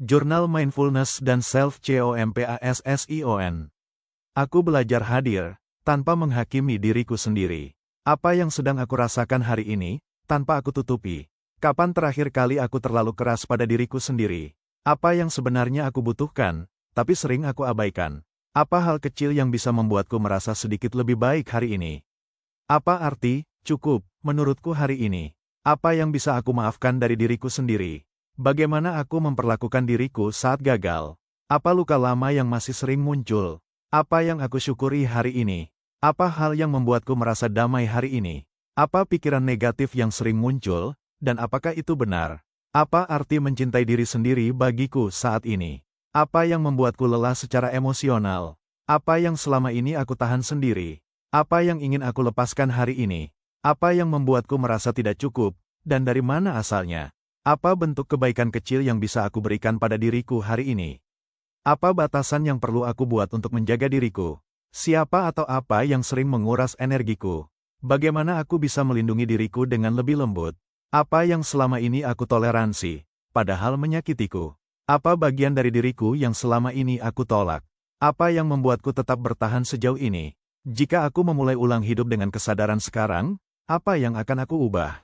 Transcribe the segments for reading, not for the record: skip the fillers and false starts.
Jurnal Mindfulness dan Self-Compassion. Aku belajar hadir, tanpa menghakimi diriku sendiri. Apa yang sedang aku rasakan hari ini, tanpa aku tutupi. Kapan terakhir kali aku terlalu keras pada diriku sendiri? Apa yang sebenarnya aku butuhkan, tapi sering aku abaikan? Apa hal kecil yang bisa membuatku merasa sedikit lebih baik hari ini? Apa arti cukup menurutku hari ini? Apa yang bisa aku maafkan dari diriku sendiri? Bagaimana aku memperlakukan diriku saat gagal? Apa luka lama yang masih sering muncul? Apa yang aku syukuri hari ini? Apa hal yang membuatku merasa damai hari ini? Apa pikiran negatif yang sering muncul, dan apakah itu benar? Apa arti mencintai diri sendiri bagiku saat ini? Apa yang membuatku lelah secara emosional? Apa yang selama ini aku tahan sendiri? Apa yang ingin aku lepaskan hari ini? Apa yang membuatku merasa tidak cukup, dan dari mana asalnya? Apa bentuk kebaikan kecil yang bisa aku berikan pada diriku hari ini? Apa batasan yang perlu aku buat untuk menjaga diriku? Siapa atau apa yang sering menguras energiku? Bagaimana aku bisa melindungi diriku dengan lebih lembut? Apa yang selama ini aku toleransi, padahal menyakitiku? Apa bagian dari diriku yang selama ini aku tolak? Apa yang membuatku tetap bertahan sejauh ini? Jika aku memulai ulang hidup dengan kesadaran sekarang, apa yang akan aku ubah?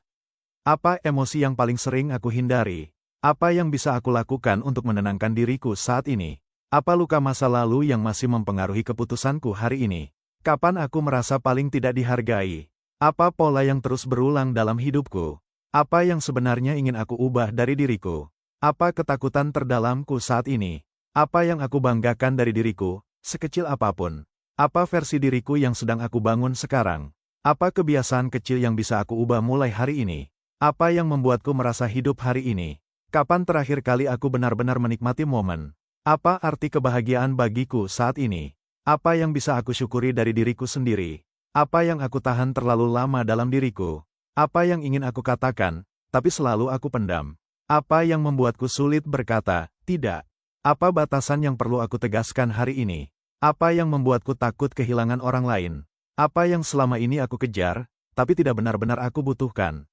Apa emosi yang paling sering aku hindari? Apa yang bisa aku lakukan untuk menenangkan diriku saat ini? Apa luka masa lalu yang masih mempengaruhi keputusanku hari ini? Kapan aku merasa paling tidak dihargai? Apa pola yang terus berulang dalam hidupku? Apa yang sebenarnya ingin aku ubah dari diriku? Apa ketakutan terdalamku saat ini? Apa yang aku banggakan dari diriku, sekecil apapun? Apa versi diriku yang sedang aku bangun sekarang? Apa kebiasaan kecil yang bisa aku ubah mulai hari ini? Apa yang membuatku merasa hidup hari ini? Kapan terakhir kali aku benar-benar menikmati momen? Apa arti kebahagiaan bagiku saat ini? Apa yang bisa aku syukuri dari diriku sendiri? Apa yang aku tahan terlalu lama dalam diriku? Apa yang ingin aku katakan, tapi selalu aku pendam? Apa yang membuatku sulit berkata, tidak? Apa batasan yang perlu aku tegaskan hari ini? Apa yang membuatku takut kehilangan orang lain? Apa yang selama ini aku kejar, tapi tidak benar-benar aku butuhkan?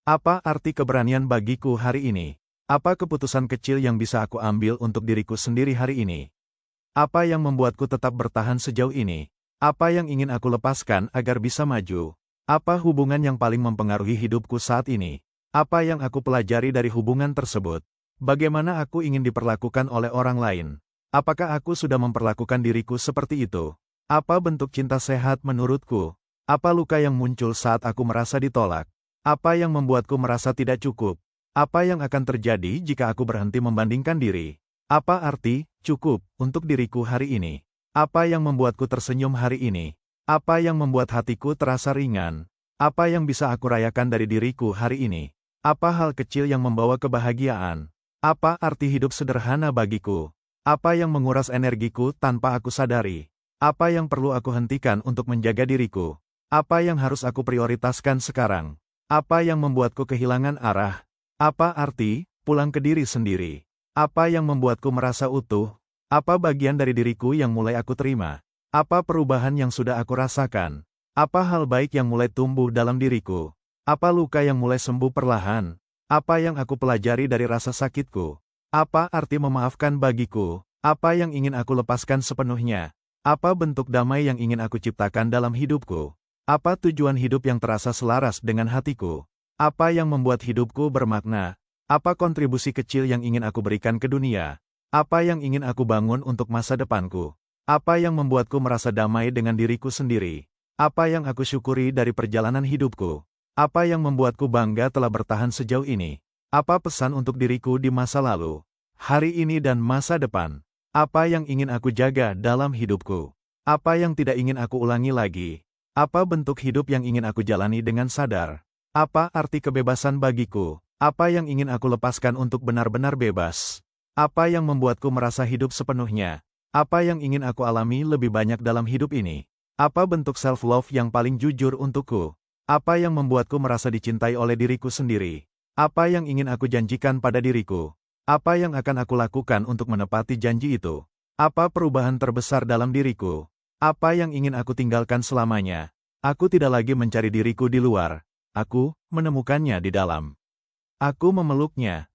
Apa arti keberanian bagiku hari ini? Apa keputusan kecil yang bisa aku ambil untuk diriku sendiri hari ini? Apa yang membuatku tetap bertahan sejauh ini? Apa yang ingin aku lepaskan agar bisa maju? Apa hubungan yang paling mempengaruhi hidupku saat ini? Apa yang aku pelajari dari hubungan tersebut? Bagaimana aku ingin diperlakukan oleh orang lain? Apakah aku sudah memperlakukan diriku seperti itu? Apa bentuk cinta sehat menurutku? Apa luka yang muncul saat aku merasa ditolak? Apa yang membuatku merasa tidak cukup? Apa yang akan terjadi jika aku berhenti membandingkan diri? Apa arti cukup untuk diriku hari ini? Apa yang membuatku tersenyum hari ini? Apa yang membuat hatiku terasa ringan? Apa yang bisa aku rayakan dari diriku hari ini? Apa hal kecil yang membawa kebahagiaan? Apa arti hidup sederhana bagiku? Apa yang menguras energiku tanpa aku sadari? Apa yang perlu aku hentikan untuk menjaga diriku? Apa yang harus aku prioritaskan sekarang? Apa yang membuatku kehilangan arah? Apa arti pulang ke diri sendiri? Apa yang membuatku merasa utuh? Apa bagian dari diriku yang mulai aku terima? Apa perubahan yang sudah aku rasakan? Apa hal baik yang mulai tumbuh dalam diriku? Apa luka yang mulai sembuh perlahan? Apa yang aku pelajari dari rasa sakitku? Apa arti memaafkan bagiku? Apa yang ingin aku lepaskan sepenuhnya? Apa bentuk damai yang ingin aku ciptakan dalam hidupku? Apa tujuan hidup yang terasa selaras dengan hatiku? Apa yang membuat hidupku bermakna? Apa kontribusi kecil yang ingin aku berikan ke dunia? Apa yang ingin aku bangun untuk masa depanku? Apa yang membuatku merasa damai dengan diriku sendiri? Apa yang aku syukuri dari perjalanan hidupku? Apa yang membuatku bangga telah bertahan sejauh ini? Apa pesan untuk diriku di masa lalu, hari ini dan masa depan? Apa yang ingin aku jaga dalam hidupku? Apa yang tidak ingin aku ulangi lagi? Apa bentuk hidup yang ingin aku jalani dengan sadar? Apa arti kebebasan bagiku? Apa yang ingin aku lepaskan untuk benar-benar bebas? Apa yang membuatku merasa hidup sepenuhnya? Apa yang ingin aku alami lebih banyak dalam hidup ini? Apa bentuk self-love yang paling jujur untukku? Apa yang membuatku merasa dicintai oleh diriku sendiri? Apa yang ingin aku janjikan pada diriku? Apa yang akan aku lakukan untuk menepati janji itu? Apa perubahan terbesar dalam diriku? Apa yang ingin aku tinggalkan selamanya? Aku tidak lagi mencari diriku di luar. Aku menemukannya di dalam. Aku memeluknya,